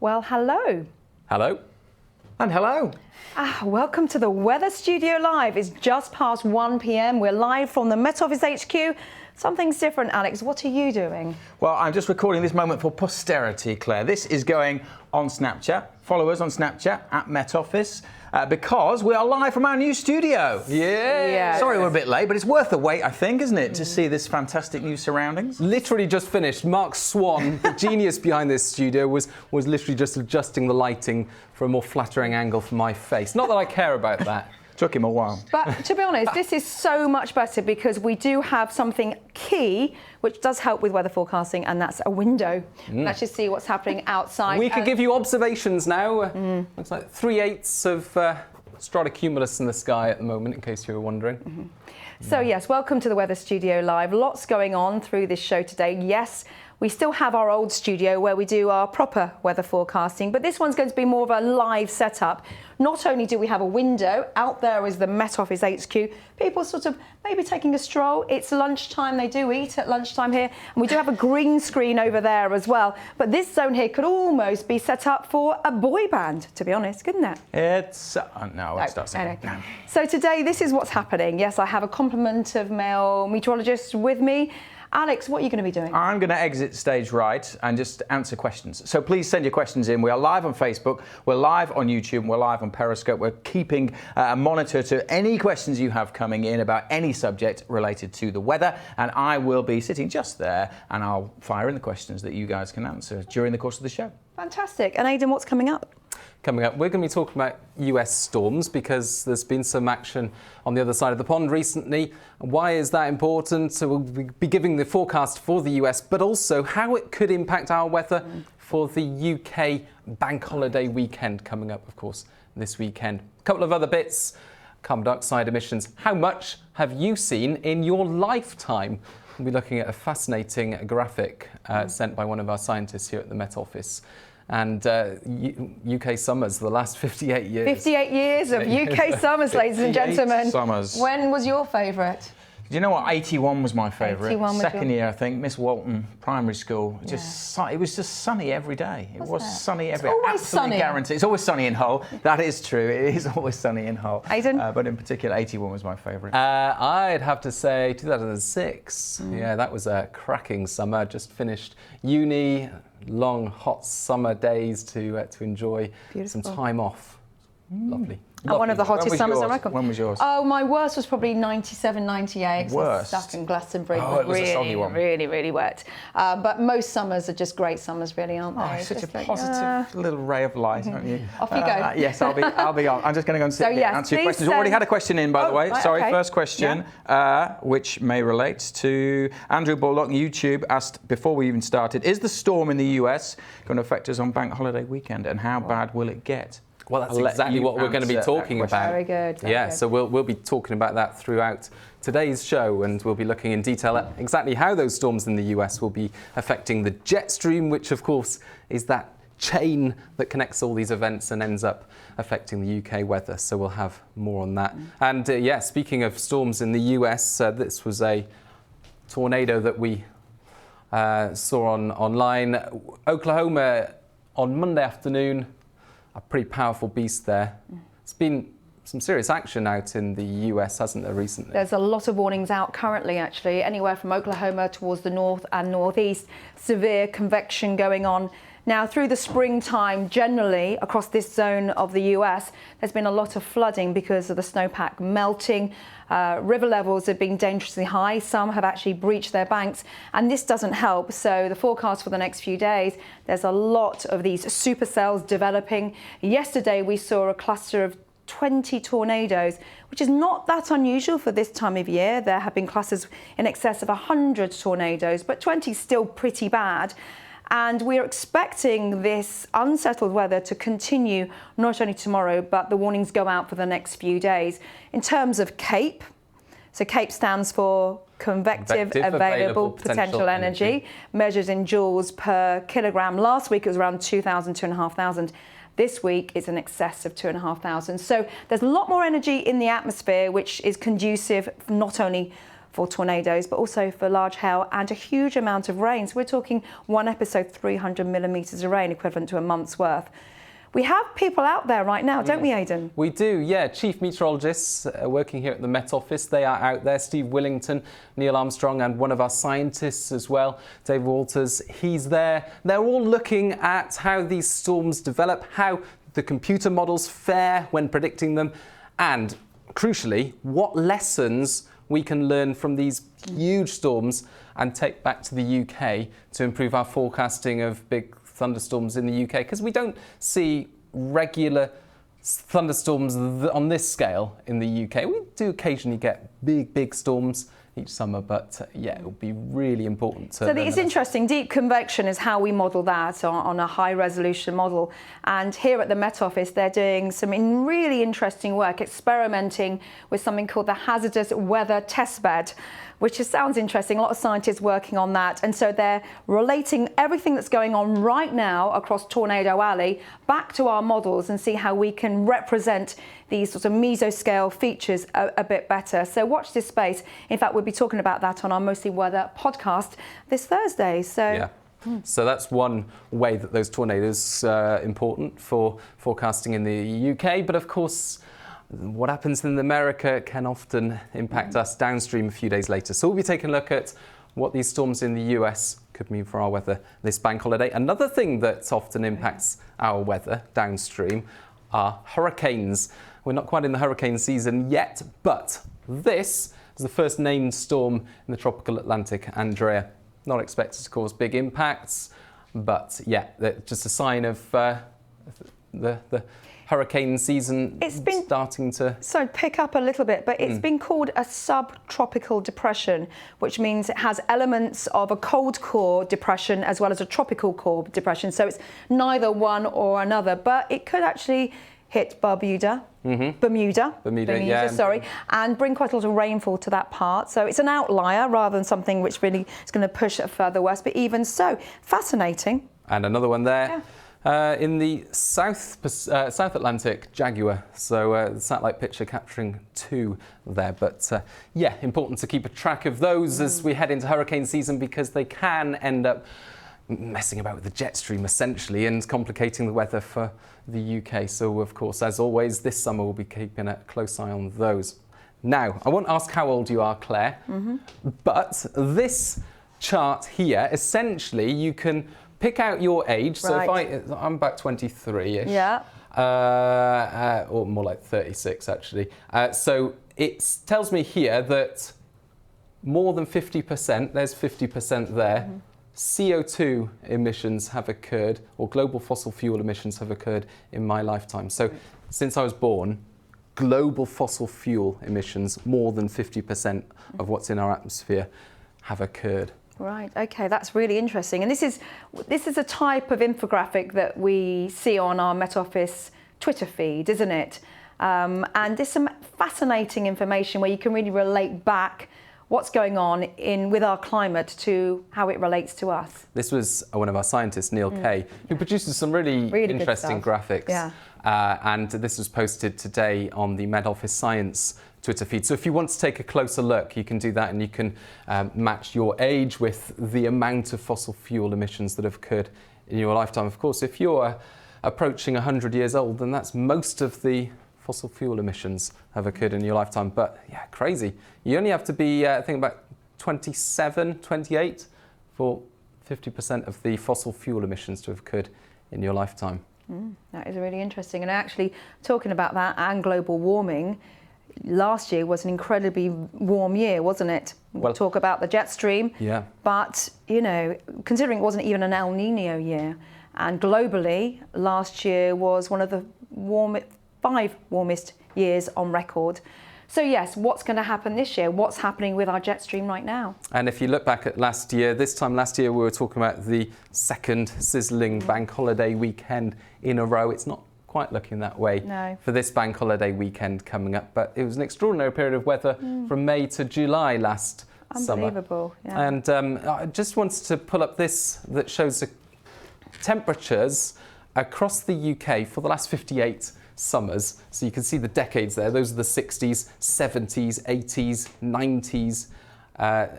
Well, hello. Hello. And hello. Welcome to the Weather Studio Live. It's just past 1 p.m. We're live from the Met Office HQ. Something's different, Alex. What are you doing? Well, I'm just recording this moment for posterity, Claire. This is going on Snapchat. Follow us on Snapchat at Met Office because we are live from our new studio. Yeah. Sorry we're a bit late, but it's worth the wait, I think, isn't it, to see this fantastic new surroundings? Literally just finished. Mark Swan, the genius behind this studio, was literally just adjusting the lighting for a more flattering angle for my face. Not that I care about that. Took him a while. But to be honest, this is so much better because we do have something key which does help with weather forecasting, and that's a window. Let's just see what's happening outside. We could give you observations now. Looks like 3/8 of stratocumulus in the sky at the moment, in case you were wondering. So yes, welcome to the Weather Studio Live. Lots going on through this show today. Yes, we still have our old studio where we do our proper weather forecasting, but this one's going to be more of a live setup. Not only do we have a window, out there is the Met Office HQ. People sort of maybe taking a stroll. It's lunchtime, they do eat at lunchtime here. And we do have a green screen over there as well. But this zone here could almost be set up for a boy band, to be honest, couldn't it? It's... no, it's not. No. So today, this is what's happening. Yes, I have a complement of male meteorologists with me. Alex, what are you going to be doing? I'm going to exit stage right and just answer questions. So please send your questions in. We are live on Facebook, we're live on YouTube, we're live on Periscope. We're keeping a monitor to any questions you have coming in about any subject related to the weather. And I will be sitting just there and I'll fire in the questions that you guys can answer during the course of the show. Fantastic. And Aidan, what's coming up? Coming up, we're going to be talking about US storms because there's been some action on the other side of the pond recently. Why is that important? So we'll be giving the forecast for the US, but also how it could impact our weather for the UK bank holiday weekend coming up, of course, this weekend. A couple of other bits. Carbon dioxide emissions. How much have you seen in your lifetime? We'll be looking at a fascinating graphic sent by one of our scientists here at the Met Office. And UK summers, the last 58 years. 58 years of UK summers, ladies and gentlemen. Summers. When was your favourite? Do you know what? 81 was my favourite. 81 was Second year, I think, Miss Walton Primary School. It was just sunny every day. It was sunny every day. It's always Absolutely sunny. Guaranteed. It's always sunny in Hull. That is true. It is always sunny in Hull. Aidan? But in particular, 81 was my favourite. I'd have to say 2006. Yeah, that was a cracking summer. Just finished uni, long, hot summer days to enjoy some time off. Lovely. And one of the hottest summers I reckon. When was yours? Oh, my worst was probably 97, 98. Worst? Stuck in Glastonbury. Oh, it was a soggy one. Really, really wet. But most summers are just great summers, really, aren't they? Oh, it's such a Just positive little ray of light, aren't you? Off you go. Yes, I'll be on. I'm just going to go and sit So, here yes, and answer your please questions. We've already send- had a question in, by the way. right, Sorry, okay. first question, which may relate to Andrew Bullock. YouTube asked, before we even started, is the storm in the US going to affect us on Bank Holiday weekend, and how bad will it get? Well, that's I'll let exactly you what we're going to be answer that talking question. about. Very good. Very good. So we'll be talking about that throughout today's show, and we'll be looking in detail at exactly how those storms in the US will be affecting the jet stream, which of course is that chain that connects all these events and ends up affecting the UK weather. So we'll have more on that. And speaking of storms in the US, this was a tornado that we saw online. Oklahoma on Monday afternoon. A pretty powerful beast there. It's been some serious action out in the US, hasn't there, recently? There's a lot of warnings out currently, actually, anywhere from Oklahoma towards the north and northeast. Severe convection going on. Now, through the springtime, generally, across this zone of the US, there's been a lot of flooding because of the snowpack melting. River levels have been dangerously high. Some have actually breached their banks, and this doesn't help. So the forecast for the next few days, there's a lot of these supercells developing. Yesterday, we saw a cluster of 20 tornadoes, which is not that unusual for this time of year. There have been clusters in excess of 100 tornadoes, but 20 is still pretty bad. And we're expecting this unsettled weather to continue not only tomorrow, but the warnings go out for the next few days. In terms of CAPE, so CAPE stands for Convective Available Potential Energy, measured in joules per kilogram. Last week it was around 2,000, 2,500. This week it's in excess of 2,500. So there's a lot more energy in the atmosphere, which is conducive not only for tornadoes, but also for large hail and a huge amount of rain. So we're talking one episode, 300 millimetres of rain, equivalent to a month's worth. We have people out there right now, don't we, Aidan? We do, yeah. Chief meteorologists working here at the Met Office, they are out there. Steve Willington, Neil Armstrong, and one of our scientists as well, Dave Walters, he's there. They're all looking at how these storms develop, how the computer models fare when predicting them, and crucially, what lessons we can learn from these huge storms and take back to the UK to improve our forecasting of big thunderstorms in the UK, because we don't see regular thunderstorms on this scale in the UK. We do occasionally get big storms each summer, but yeah, it will be really important to So it's interesting. Deep convection is how we model that on a high resolution model. And here at the Met Office, they're doing some really interesting work, experimenting with something called the hazardous weather testbed, which sounds interesting. A lot of scientists working on that. And so they're relating everything that's going on right now across Tornado Alley back to our models and see how we can represent these sorts of mesoscale features a bit better. So watch this space. In fact, we'll be talking about that on our Mostly Weather podcast this Thursday. So. Yeah. So that's one way that those tornadoes are important for forecasting in the UK. But of course, what happens in America can often impact us downstream a few days later. So we'll be taking a look at what these storms in the US could mean for our weather this bank holiday. Another thing that often impacts our weather downstream are hurricanes. We're not quite in the hurricane season yet, but this is the first named storm in the tropical Atlantic, Andrea. Not expected to cause big impacts, but yeah, just a sign of the hurricane season starting to... So pick up a little bit, but it's been called a subtropical depression, which means it has elements of a cold core depression as well as a tropical core depression. So it's neither one or another, but it could actually hit Bermuda, yeah. Sorry, and bring quite a lot of rainfall to that part. So it's an outlier rather than something which really is going to push it further west, but even so, fascinating. And another one there. Yeah. In the South Atlantic, Jaguar. So the satellite picture capturing 2 there. But yeah, important to keep a track of those as we head into hurricane season, because they can end up messing about with the jet stream essentially and complicating the weather for the UK. So of course, as always, this summer we'll be keeping a close eye on those. Now, I won't ask how old you are, Claire, but this chart here, essentially you can pick out your age. So if I'm about 23-ish. Yeah. Or more like 36 actually. So it tells me here that more than 50%, there's 50% there, CO2 emissions have occurred, or global fossil fuel emissions have occurred in my lifetime. So since I was born, global fossil fuel emissions, more than 50% of what's in our atmosphere, have occurred. Right, okay, that's really interesting. And this is a type of infographic that we see on our Met Office Twitter feed, isn't it? And there's some fascinating information where you can really relate back what's going on with our climate to how it relates to us. This was one of our scientists, Neil Kay, who produces some really interesting graphics. Yeah. And this was posted today on the Met Office Science Twitter feed. So if you want to take a closer look, you can do that, and you can match your age with the amount of fossil fuel emissions that have occurred in your lifetime. Of course, if you're approaching 100 years old, then that's most of the fossil fuel emissions have occurred in your lifetime. But yeah, crazy. You only have to be, I think, about 27, 28 for 50% of the fossil fuel emissions to have occurred in your lifetime. That is really interesting. And actually, talking about that and global warming, last year was an incredibly warm year, wasn't it? We'll talk about the jet stream. Yeah. But, you know, considering it wasn't even an El Nino year, and globally, last year was one of the 5 warmest years on record. So yes, what's going to happen this year? What's happening with our jet stream right now? And if you look back at last year, this time last year, we were talking about the second sizzling bank holiday weekend in a row. It's not quite looking that way for this bank holiday weekend coming up, but it was an extraordinary period of weather from May to July last summer. Unbelievable. Yeah. And I just wanted to pull up this that shows the temperatures across the UK for the last 58 summers. So you can see the decades there. Those are the 60s, 70s, 80s, 90s.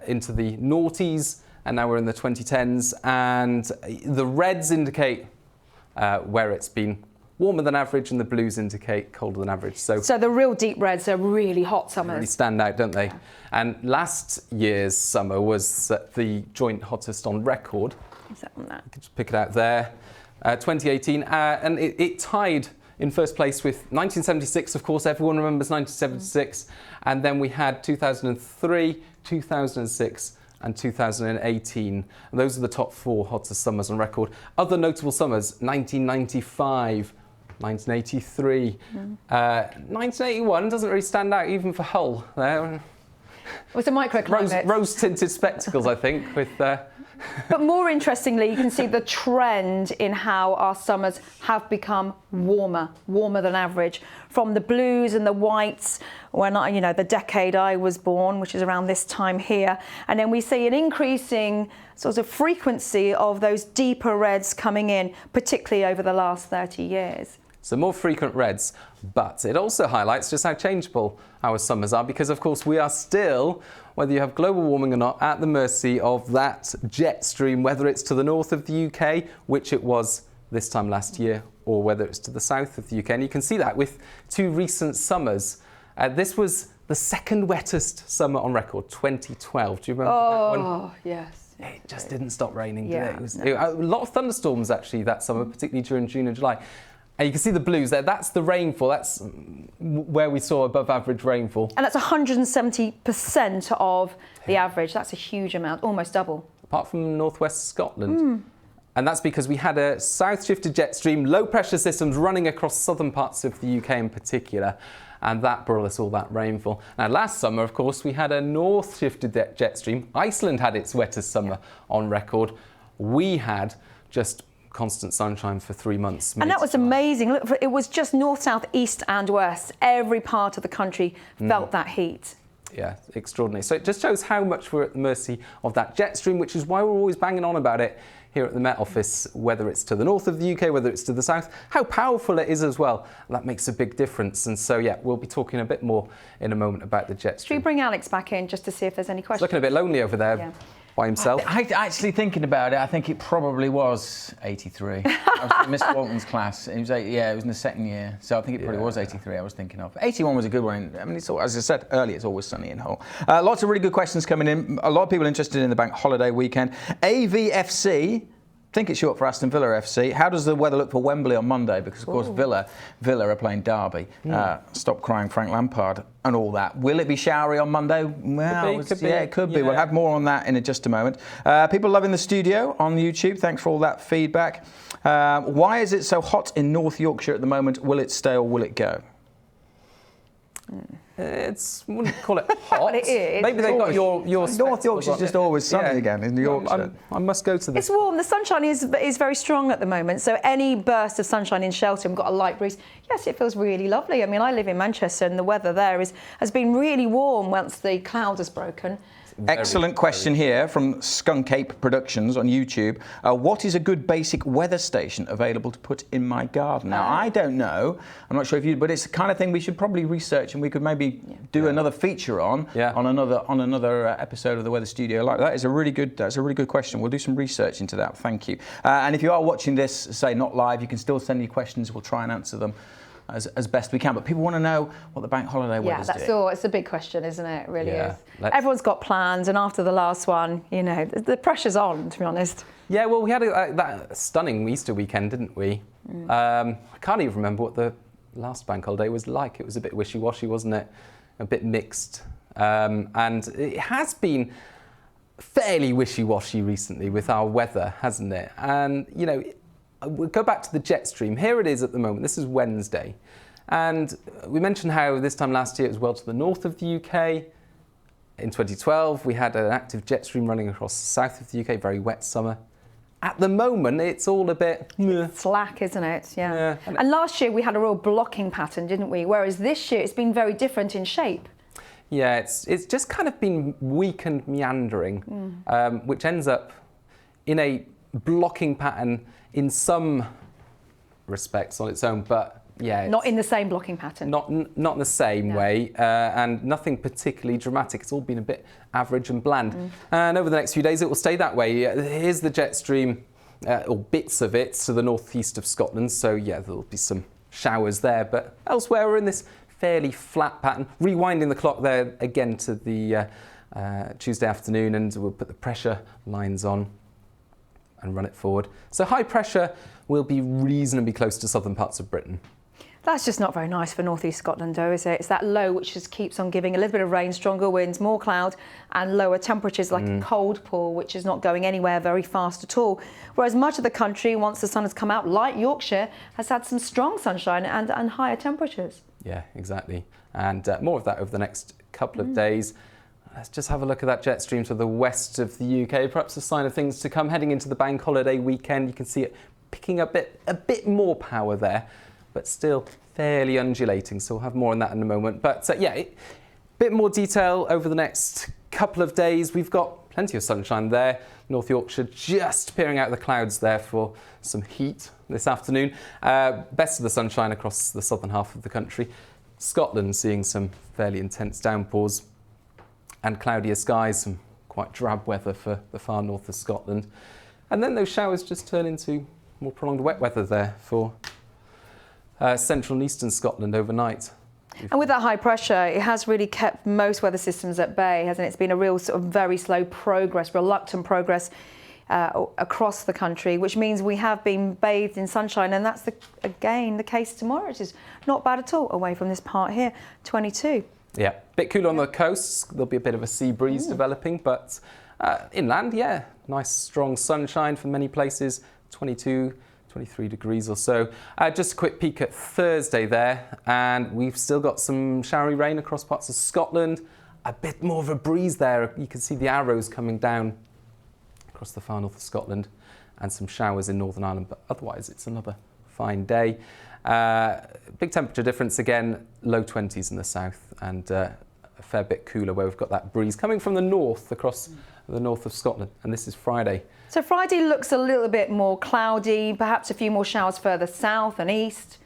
into the noughties, and now we're in the 2010s. And the reds indicate where it's been warmer than average, and the blues indicate colder than average. So the real deep reds are really hot summers. Really stand out, don't they? Yeah. And last year's summer was the joint hottest on record. Is that on that? You can just pick it out there. 2018, and it tied in first place with 1976, of course, everyone remembers 1976. And then we had 2003, 2006, and 2018. And those are the top 4 hottest summers on record. Other notable summers: 1995, 1983, 1981 doesn't really stand out even for Hull. There, it's a microclimate. Rose-tinted spectacles, I think, with. But more interestingly, you can see the trend in how our summers have become warmer than average. From the blues and the whites, when the decade I was born, which is around this time here, and then we see an increasing sort of frequency of those deeper reds coming in, particularly over the last 30 years. So more frequent reds, but it also highlights just how changeable our summers are, because of course we are still, whether you have global warming or not, at the mercy of that jet stream, whether it's to the north of the UK, which it was this time last year, or whether it's to the south of the UK. And you can see that with 2 recent summers. This was the second wettest summer on record, 2012. Do you remember that one? Oh, yes. It just didn't stop raining, did Yeah, it? It was, no. a lot of thunderstorms actually that summer, particularly during June and July. And you can see the blues there. That's the rainfall. That's where we saw above average rainfall. And that's 170% of the average. That's a huge amount, almost double. Apart from northwest Scotland. And that's because we had a south-shifted jet stream, low pressure systems running across southern parts of the UK in particular. And that brought us all that rainfall. Now, last summer, of course, we had a north-shifted jet stream. Iceland had its wettest summer on record. We had just constant sunshine for 3 months. And that was amazing. Look, it was just north, south, east and west. Every part of the country felt that heat. Yeah, extraordinary. So it just shows how much we're at the mercy of that jet stream, which is why we're always banging on about it here at the Met Office, whether it's to the north of the UK, whether it's to the south, how powerful it is as well. That makes a big difference. And so, yeah, we'll be talking a bit more in a moment about the jet stream. Should we bring Alex back in just to see if there's any questions? He's looking a bit lonely over there. By himself. Actually, thinking about it, I think it probably was 83. I was in Mr. Walton's class. It was it was in the second year, so I think it probably was 83. I was thinking of 81 was a good one. I mean, it's all, as I said earlier, it's always sunny in Hull. Lots of really good questions coming in. A lot of people interested in the bank holiday weekend. AVFC. I think it's short for Aston Villa FC. How does the weather look for Wembley on Monday? Because, of course, Villa are playing Derby. Stop crying, Frank Lampard, and all that. Will it be showery on Monday? Well, could be. Yeah, it could be. We'll have more on that in just a moment. People loving the studio on YouTube. Thanks for all that feedback. Why is it so hot in North Yorkshire at the moment? Will it stay or will it go? Wouldn't call it hot. Well, it is. Maybe they've got your North Yorkshire's just always sunny again in Yorkshire. I must go to this. It's warm. The sunshine is very strong at the moment. So any burst of sunshine in Shelton, we've got a light breeze. Yes, it feels really lovely. I mean, I live in Manchester and the weather there has been really warm once the cloud has broken. Excellent question here from Skunk Ape Productions on YouTube. What is a good basic weather station available to put in my garden? Now, I don't know. I'm not sure if you, but it's the kind of thing we should probably research, and we could maybe do another feature on another episode of the Weather Studio. Like that's a really good question. We'll do some research into that. Thank you. And if you are watching this, say not live, you can still send your questions. We'll try and answer them as best we can. But people want to know what the bank holiday weather's doing. That's all. It's a big question, isn't it? It really is. Everyone's got plans, and after the last one, the pressure's on, to be honest. Yeah, well, we had that stunning Easter weekend, didn't we? I can't even remember what the last bank holiday was like. It was a bit wishy-washy, wasn't it? A bit mixed. And it has been fairly wishy-washy recently with our weather, hasn't it? And, we'll go back to the jet stream. Here it is at the moment. This is Wednesday. And we mentioned how this time last year it was well to the north of the UK. In 2012, we had an active jet stream running across the south of the UK, very wet summer. At the moment, it's all a bit slack, isn't it? Yeah. And last year we had a real blocking pattern, didn't we? Whereas this year it's been very different in shape. Yeah, it's just kind of been weak and meandering, which ends up in a blocking pattern in some respects on its own, but Yeah, not in the same blocking pattern. Not in the same way, and nothing particularly dramatic. It's all been a bit average and bland. And over the next few days, it will stay that way. Here's the jet stream, or bits of it, to the northeast of Scotland. So yeah, there'll be some showers there, but elsewhere we're in this fairly flat pattern. Rewinding the clock there again to the Tuesday afternoon, and we'll put the pressure lines on and run it forward. So high pressure will be reasonably close to southern parts of Britain. That's just not very nice for northeast Scotland, though, is it? It's that low which just keeps on giving a little bit of rain, stronger winds, more cloud and lower temperatures, like a cold pool, which is not going anywhere very fast at all. Whereas much of the country, once the sun has come out, like Yorkshire, has had some strong sunshine and higher temperatures. Yeah, exactly. And more of that over the next couple of days. Let's just have a look at that jet stream to the west of the UK. Perhaps a sign of things to come heading into the bank holiday weekend. You can see it picking up a bit more power there, but still fairly undulating. So we'll have more on that in a moment. But yeah, a bit more detail over the next couple of days. We've got plenty of sunshine there. North Yorkshire just peering out of the clouds there for some heat this afternoon. Best of the sunshine across the southern half of the country. Scotland seeing some fairly intense downpours and cloudier skies, some quite drab weather for the far north of Scotland. And then those showers just turn into more prolonged wet weather there for central and eastern Scotland overnight. And with that high pressure, it has really kept most weather systems at bay, hasn't it? It's been a real sort of very slow progress, reluctant progress across the country, which means we have been bathed in sunshine, and that's again the case tomorrow, which is not bad at all away from this part here, 22. Yeah, bit cooler on the coasts. There'll be a bit of a sea breeze developing, but inland, yeah, nice strong sunshine for many places, 22, 23 degrees or so. Just a quick peek at Thursday there, and we've still got some showery rain across parts of Scotland. A bit more of a breeze there. You can see the arrows coming down across the far north of Scotland, and some showers in Northern Ireland, but otherwise it's another fine day. Big temperature difference again, low 20s in the south, and a fair bit cooler where we've got that breeze coming from the north across the north of Scotland, and this is Friday. So Friday looks a little bit more cloudy, perhaps a few more showers further south and east.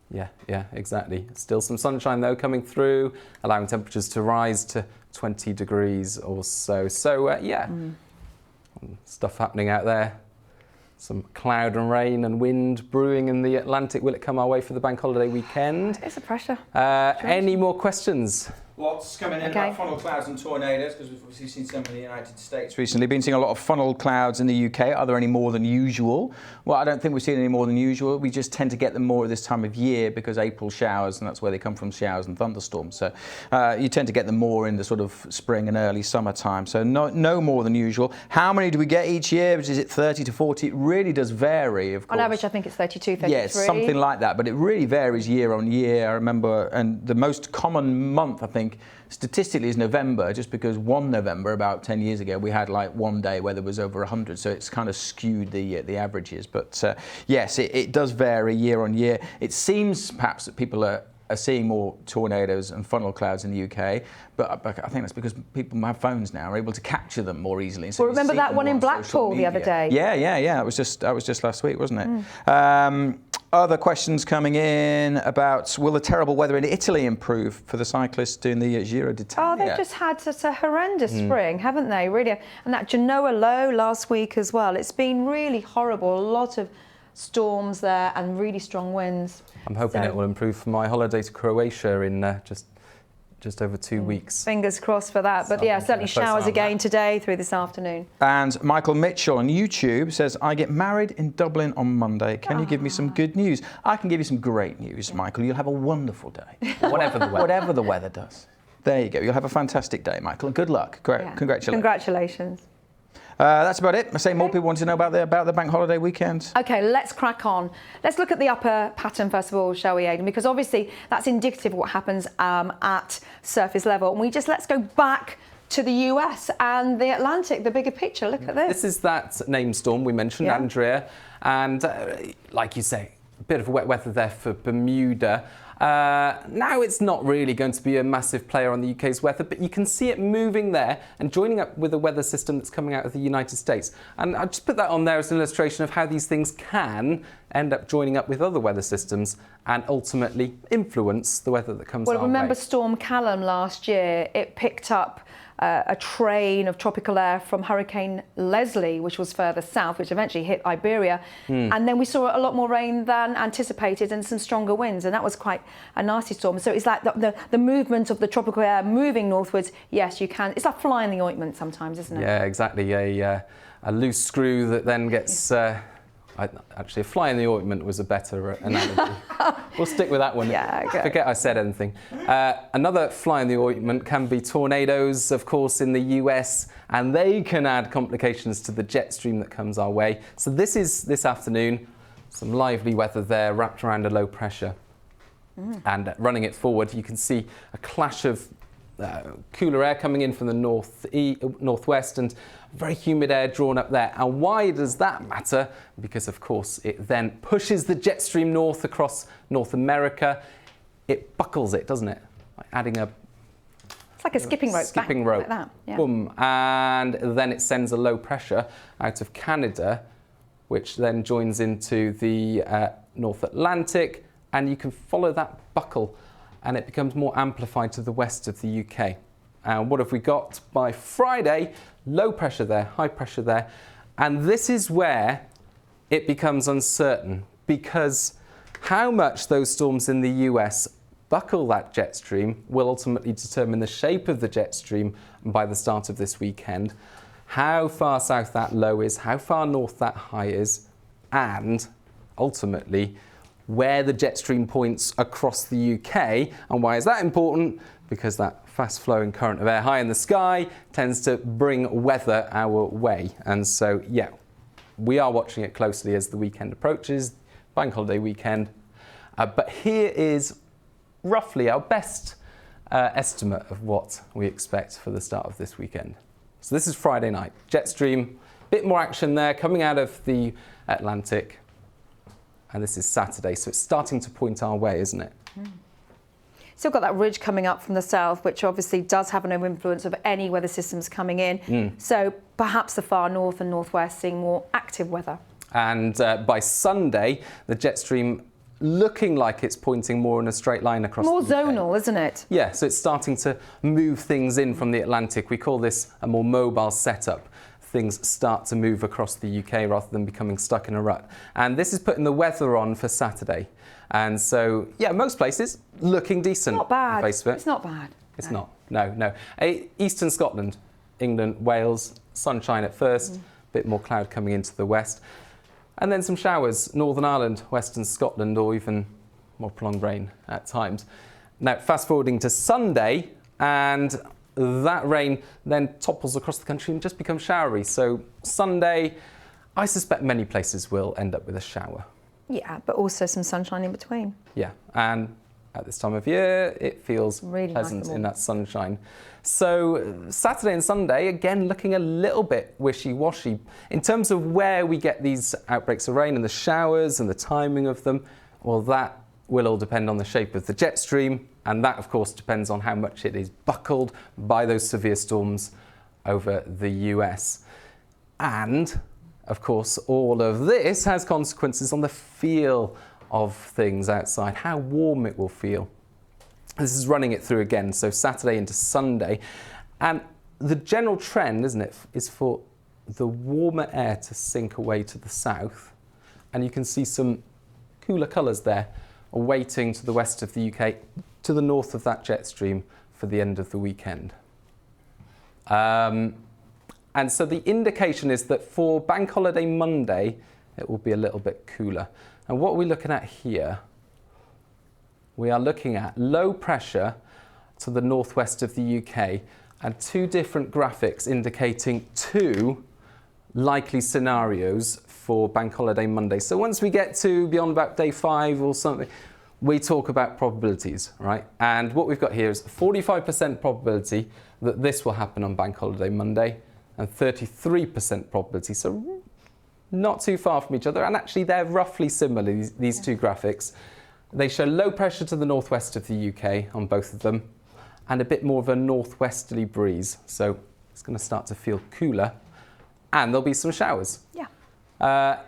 Yeah, exactly. Still some sunshine though coming through, allowing temperatures to rise to 20 degrees or so. So yeah, stuff happening out there. Some cloud and rain and wind brewing in the Atlantic. Will it come our way for the bank holiday weekend? It's a pressure. Any more questions? Lots coming in about funnel clouds and tornadoes, because we've obviously seen some in the United States recently. Been seeing a lot of funnel clouds in the UK. Are there any more than usual? Well, I don't think we've seen any more than usual. We just tend to get them more at this time of year because April showers, and that's where they come from, showers and thunderstorms. So you tend to get them more in the sort of spring and early summertime. So no more than usual. How many do we get each year? Is it 30 to 40? It really does vary, of course. On average, I think it's 32, 33. Yeah, it's something like that, but it really varies year on year. I remember, and the most common month, I think, statistically is November, just because 1 November, about 10 years ago, we had like one day where there was over 100, so it's kind of skewed the averages. But yes, it does vary year on year. It seems perhaps that people are seeing more tornadoes and funnel clouds in the UK, but I think that's because people have phones now, are able to capture them more easily. So well, remember that one in Blackpool the other day? Yeah. That was just last week, wasn't it? Other questions coming in about, will the terrible weather in Italy improve for the cyclists doing the Giro d'Italia? Oh, they've just had such a horrendous spring, haven't they? Really, and that Genoa low last week as well. It's been really horrible. A lot of storms there and really strong winds. I'm hoping it will improve for my holiday to Croatia in just over 2 weeks. Fingers crossed for that. But yeah, certainly showers again today through this afternoon. And Michael Mitchell on YouTube says, I get married in Dublin on Monday. Can you give me some good news? I can give you some great news, Michael. You'll have a wonderful day. Whatever the weather does. There you go. You'll have a fantastic day, Michael. And good luck. Great. Yeah. Congratulations. That's about it. I say more people want to know about the bank holiday weekend. OK, let's crack on. Let's look at the upper pattern first of all, shall we, Aidan? Because obviously that's indicative of what happens at surface level. And let's go back to the US and the Atlantic, the bigger picture. Look at this. This is that named storm we mentioned, Andrea. And like you say, a bit of wet weather there for Bermuda. Now it's not really going to be a massive player on the UK's weather, but you can see it moving there and joining up with a weather system that's coming out of the United States. And I just put that on there as an illustration of how these things can end up joining up with other weather systems and ultimately influence the weather that comes our way. Well, remember Storm Callum last year? It picked up a train of tropical air from Hurricane Leslie, which was further south, which eventually hit Iberia. And then we saw a lot more rain than anticipated and some stronger winds, and that was quite a nasty storm. So it's like the movement of the tropical air moving northwards. Yes, you can. It's like flying the ointment sometimes, isn't it? Yeah, exactly. A loose screw that then gets... actually, a fly in the ointment was a better analogy. We'll stick with that one. Yeah, okay. Forget I said anything. Another fly in the ointment can be tornadoes, of course, in the US, and they can add complications to the jet stream that comes our way. So this afternoon, some lively weather there wrapped around a low pressure. And running it forward, you can see a clash of cooler air coming in from the northwest and very humid air drawn up there. And why does that matter? Because of course it then pushes the jet stream north across North America. It buckles it, doesn't it? Like adding a... It's like a skipping rope. Skipping rope. Like that. Yeah. Boom. And then it sends a low pressure out of Canada, which then joins into the North Atlantic, and you can follow that buckle and it becomes more amplified to the west of the UK. And what have we got by Friday? Low pressure there, high pressure there. And this is where it becomes uncertain, because how much those storms in the US buckle that jet stream will ultimately determine the shape of the jet stream by the start of this weekend, how far south that low is, how far north that high is, and ultimately where the jet stream points across the UK. And why is that important? Because that fast-flowing current of air high in the sky tends to bring weather our way. And so, yeah, we are watching it closely as the weekend approaches, bank holiday weekend. But here is roughly our best estimate of what we expect for the start of this weekend. So this is Friday night. Jet stream, bit more action there coming out of the Atlantic. And this is Saturday, so it's starting to point our way, isn't it? Still got that ridge coming up from the south, which obviously does have no influence of any weather systems coming in. So perhaps the far north and northwest seeing more active weather. And by Sunday, the jet stream looking like it's pointing more in a straight line across more the UK. zonal, isn't it? Yeah, so it's starting to move things in from the Atlantic. We call this a more mobile setup. Things start to move across the UK rather than becoming stuck in a rut. And this is putting the weather on for Saturday. And so, yeah, most places looking decent. Not bad. On the face of it. It's not bad. It's not. No. Eastern Scotland, England, Wales, sunshine at first, bit more cloud coming into the west. And then some showers, Northern Ireland, Western Scotland, or even more prolonged rain at times. Now, fast forwarding to Sunday, and that rain then topples across the country and just becomes showery. So Sunday, I suspect many places will end up with a shower. Yeah, but also some sunshine in between. Yeah, and at this time of year, it feels really pleasant nice in that sunshine. So Saturday and Sunday, again, looking a little bit wishy-washy. In terms of where we get these outbreaks of rain and the showers and the timing of them, well, that will all depend on the shape of the jet stream. And that, of course, depends on how much it is buckled by those severe storms over the US. And, of course, all of this has consequences on the feel of things outside, how warm it will feel. This is running it through again, so Saturday into Sunday. And the general trend, isn't it, is for the warmer air to sink away to the south. And you can see some cooler colours there, awaiting to the west of the UK, to the north of that jet stream for the end of the weekend. And so the indication is that for Bank Holiday Monday, it will be a little bit cooler. And what we're looking at here, we are looking at low pressure to the northwest of the UK and two different graphics indicating two likely scenarios for Bank Holiday Monday. So once we get to beyond about day 5 or something, we talk about probabilities, right? And what we've got here is 45% probability that this will happen on Bank Holiday Monday and 33% probability. So not too far from each other. And actually, they're roughly similar, these two graphics. They show low pressure to the northwest of the UK on both of them, and a bit more of a northwesterly breeze. So it's going to start to feel cooler, and there'll be some showers. Yeah.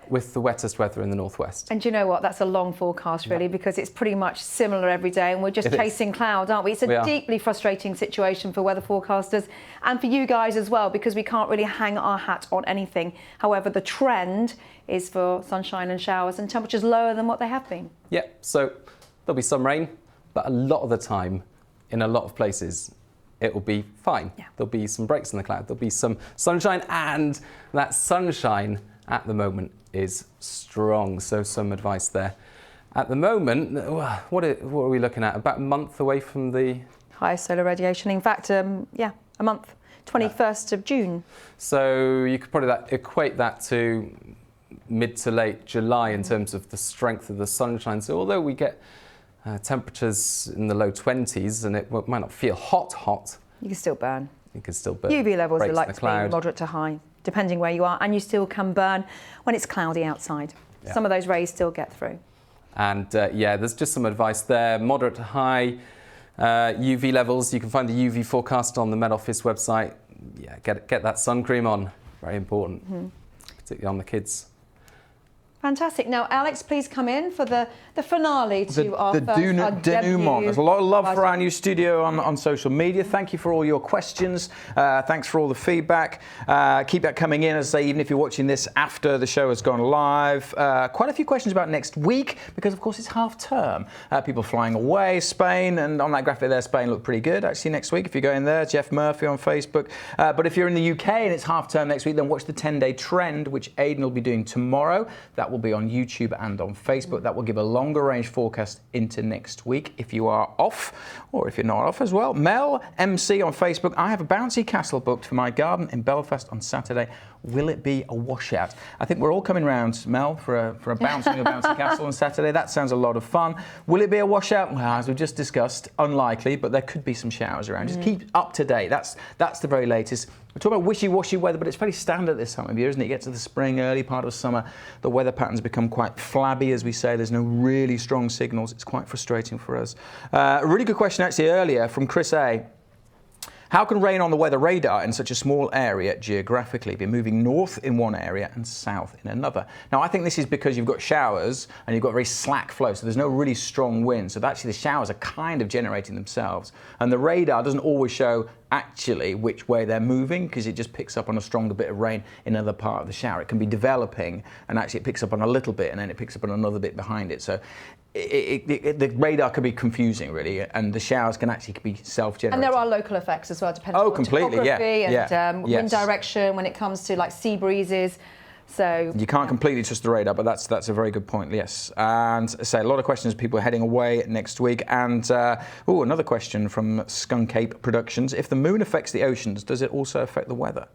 With the wettest weather in the northwest. And do you know what? That's a long forecast, really, because it's pretty much similar every day, and we're just chasing clouds, aren't we? It's a deeply frustrating situation for weather forecasters and for you guys as well, because we can't really hang our hat on anything. However, the trend is for sunshine and showers and temperatures lower than what they have been. Yeah, so there'll be some rain, but a lot of the time, in a lot of places, it will be fine. Yeah. There'll be some breaks in the cloud. There'll be some sunshine, and that sunshine at the moment is strong. So some advice there. At the moment, what are we looking at? About a month away from the highest solar radiation. In fact, a month, 21st of June. So you could probably equate that to mid to late July in terms of the strength of the sunshine. So although we get temperatures in the low 20s and it might not feel hot, you can still burn. You can still burn. UV levels are likely to be cloud. moderate to high, depending where you are, and you still can burn when it's cloudy outside. Yeah. Some of those rays still get through. And there's just some advice there. Moderate to high UV levels. You can find the UV forecast on the Met Office website. Yeah, get that sun cream on. Very important, particularly on the kids. Fantastic. Now, Alex, please come in for the finale to our first denouement. There's a lot of love for our new studio on social media. Thank you for all your questions. Thanks for all the feedback. Keep that coming in, as I say, even if you're watching this after the show has gone live. Quite a few questions about next week, because, of course, it's half term. People flying away, Spain, and on that graphic there, Spain looked pretty good, actually, next week. If you go in there, Jeff Murphy on Facebook. But if you're in the UK and it's half term next week, then watch the 10-day trend, which Aidan will be doing tomorrow. That will be on YouTube and on Facebook. That will give a longer range forecast into next week if you are off, or if you're not off as well. Mel MC on Facebook: I have a bouncy castle booked for my garden in Belfast on Saturday. Will it be a washout? I think we're all coming round, Mel, for a bouncy castle on Saturday. That sounds a lot of fun. Will it be a washout? Well, as we've just discussed, unlikely, but there could be some showers around. Just keep up to date. That's the very latest. We're talking about wishy-washy weather, but it's very standard this time of year, isn't it? You get to the spring, early part of summer, the weather patterns become quite flabby, as we say. There's no really strong signals. It's quite frustrating for us. A really good question actually earlier from Chris A. How can rain on the weather radar in such a small area geographically be moving north in one area and south in another? Now, I think this is because you've got showers and you've got very slack flow, so there's no really strong wind. So actually the showers are kind of generating themselves. And the radar doesn't always show actually which way they're moving, because it just picks up on a stronger bit of rain in another part of the shower. It can be developing, and actually it picks up on a little bit, and then it picks up on another bit behind it. So the radar can be confusing, really, and the showers can actually be self-generated. And there are local effects as well, depending on topography and wind direction when it comes to like sea breezes. So you can't completely trust the radar, but that's a very good point. Yes, and say a lot of questions. People are heading away next week, and another question from Skunk Ape Productions: if the moon affects the oceans, does it also affect the weather?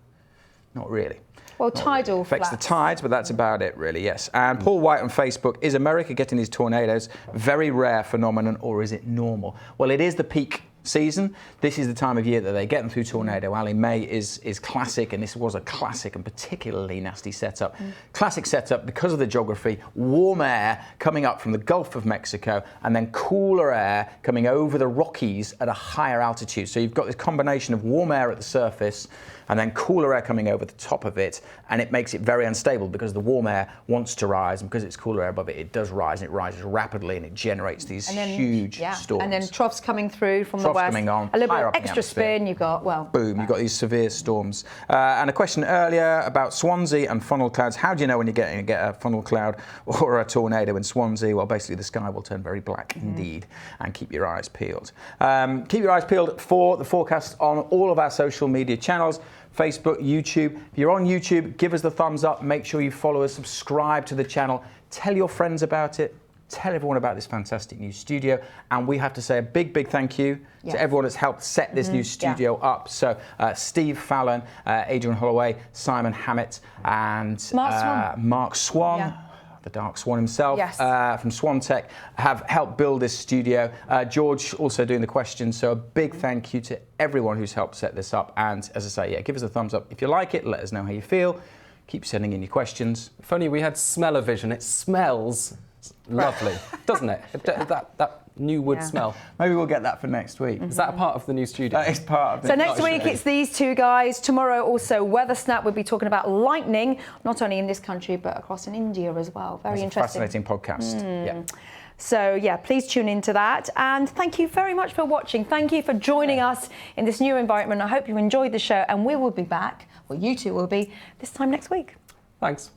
Not really. Well, tidal affects the tides, but that's about it, really. Yes. And Paul White on Facebook: is America getting these tornadoes? Very rare phenomenon, or is it normal? Well, it is the peak season. This is the time of year that they get them through tornado alley. May is classic, and this was a classic and particularly nasty setup. Classic setup because of the geography: warm air coming up from the Gulf of Mexico, and then cooler air coming over the Rockies at a higher altitude. So you've got this combination of warm air at the surface and then cooler air coming over the top of it, and it makes it very unstable because the warm air wants to rise, and because it's cooler air above it, it does rise, and it rises rapidly, and it generates these huge storms. And then troughs coming through from the west, coming on, a little bit extra spin, you've got, boom, you've got these severe storms. And a question earlier about Swansea and funnel clouds. How do you know when you're going to get a funnel cloud or a tornado in Swansea? Well, basically the sky will turn very black indeed, and keep your eyes peeled. Keep your eyes peeled for the forecast on all of our social media channels: Facebook, YouTube. If you're on YouTube, give us the thumbs up. Make sure you follow us, subscribe to the channel, tell your friends about it, tell everyone about this fantastic new studio. And we have to say a big, big thank you to everyone that's helped set this new studio up. So Steve Fallon, Adrian Holloway, Simon Hammett, and Mark Swan. The Dark Swan himself, from Swan Tech, have helped build this studio. George also doing the questions. So a big thank you to everyone who's helped set this up. And as I say, give us a thumbs up if you like it. Let us know how you feel. Keep sending in your questions. If only we had smell-o-vision. It smells Lovely, doesn't it? That new wood smell. Maybe we'll get that for next week. Is that a part of the new studio? That is part of it. So next week it's these two guys. Tomorrow also Weather Snap. We'll be talking about lightning, not only in this country but across in India as well. Very interesting. Fascinating podcast. Yeah. So yeah, please tune into that. And thank you very much for watching. Thank you for joining us in this new environment. I hope you enjoyed the show, and we will be back, well, you two will be, this time next week. Thanks.